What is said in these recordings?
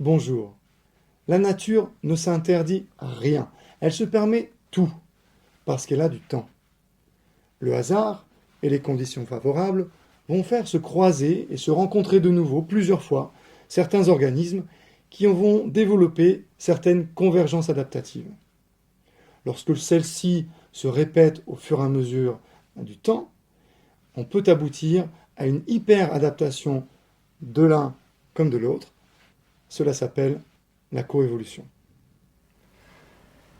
Bonjour. La nature ne s'interdit rien. Elle se permet tout, parce qu'elle a du temps. Le hasard et les conditions favorables vont faire se croiser et se rencontrer de nouveau plusieurs fois certains organismes qui vont développer certaines convergences adaptatives. Lorsque celles-ci se répètent au fur et à mesure du temps, on peut aboutir à une hyper-adaptation de l'un comme de l'autre. Cela s'appelle la coévolution.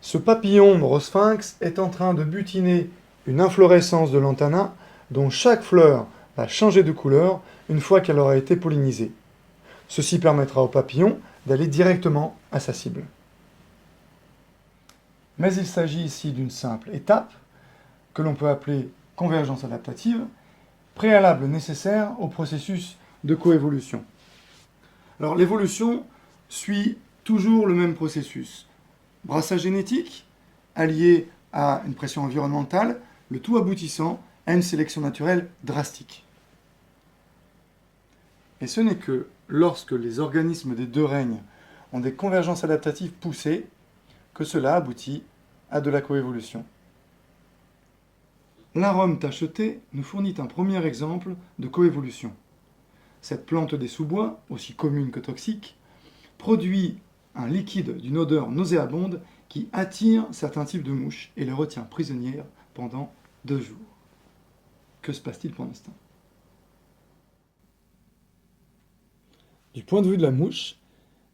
Ce papillon morosphinx est en train de butiner une inflorescence de lantana dont chaque fleur va changer de couleur une fois qu'elle aura été pollinisée. Ceci permettra au papillon d'aller directement à sa cible. Mais il s'agit ici d'une simple étape que l'on peut appeler convergence adaptative, préalable nécessaire au processus de coévolution. Alors l'évolution suit toujours le même processus. Brassage génétique, allié à une pression environnementale, le tout aboutissant à une sélection naturelle drastique. Et ce n'est que lorsque les organismes des deux règnes ont des convergences adaptatives poussées que cela aboutit à de la coévolution. L'arôme tacheté nous fournit un premier exemple de coévolution. Cette plante des sous-bois, aussi commune que toxique, produit un liquide d'une odeur nauséabonde qui attire certains types de mouches et les retient prisonnières pendant 2 jours. Que se passe-t-il pour l'instant? Du point de vue de la mouche,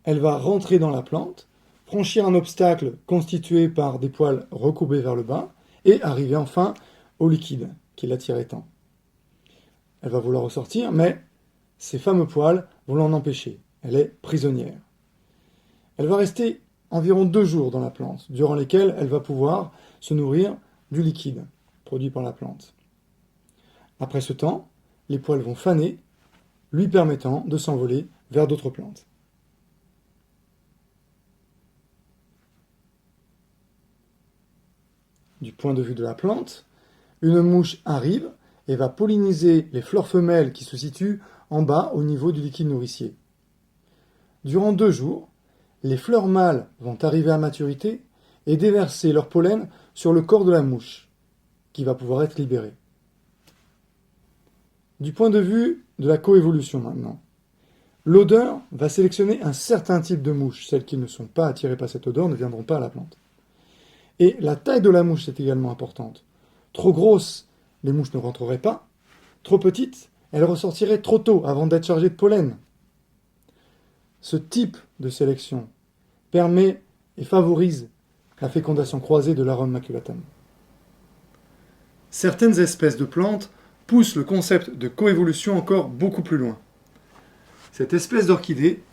elle va rentrer dans la plante, franchir un obstacle constitué par des poils recourbés vers le bas et arriver enfin au liquide qui l'attirait tant. Elle va vouloir ressortir, mais ces fameux poils vont l'en empêcher. Elle est prisonnière. Elle va rester environ 2 jours dans la plante, durant lesquels elle va pouvoir se nourrir du liquide produit par la plante. Après ce temps, les poils vont faner, lui permettant de s'envoler vers d'autres plantes. Du point de vue de la plante, une mouche arrive et va polliniser les fleurs femelles qui se situent en bas au niveau du liquide nourricier. Durant 2 jours, les fleurs mâles vont arriver à maturité et déverser leur pollen sur le corps de la mouche, qui va pouvoir être libéré. Du point de vue de la coévolution maintenant, l'odeur va sélectionner un certain type de mouches. Celles qui ne sont pas attirées par cette odeur ne viendront pas à la plante. Et la taille de la mouche est également importante. Trop grosse, les mouches ne rentreraient pas. Trop petite, elles ressortiraient trop tôt avant d'être chargées de pollen. Ce type de sélection permet et favorise la fécondation croisée de l'Arum maculatum. Certaines espèces de plantes poussent le concept de coévolution encore beaucoup plus loin. Cette espèce d'orchidée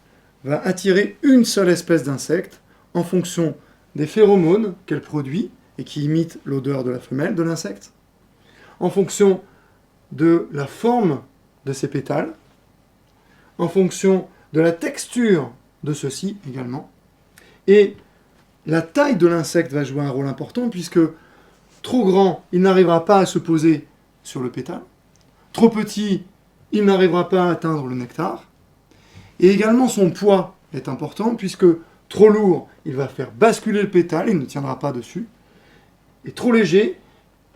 va attirer une seule espèce d'insecte en fonction des phéromones qu'elle produit et qui imitent l'odeur de la femelle de l'insecte, en fonction de la forme de ses pétales, en fonction de la texture de ceux-ci également, et la taille de l'insecte va jouer un rôle important puisque trop grand, il n'arrivera pas à se poser sur le pétale, trop petit, il n'arrivera pas à atteindre le nectar, et également son poids est important puisque trop lourd, il va faire basculer le pétale, il ne tiendra pas dessus, et trop léger,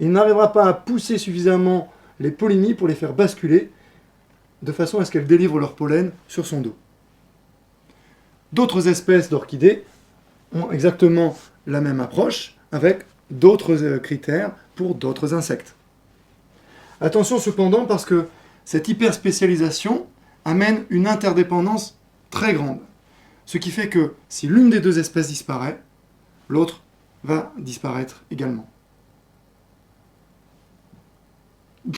il n'arrivera pas à pousser suffisamment les pollinies pour les faire basculer de façon à ce qu'elles délivrent leur pollen sur son dos. D'autres espèces d'orchidées ont exactement la même approche avec d'autres critères pour d'autres insectes. Attention cependant parce que cette hyperspécialisation amène une interdépendance très grande. Ce qui fait que si l'une des deux espèces disparaît, l'autre va disparaître également.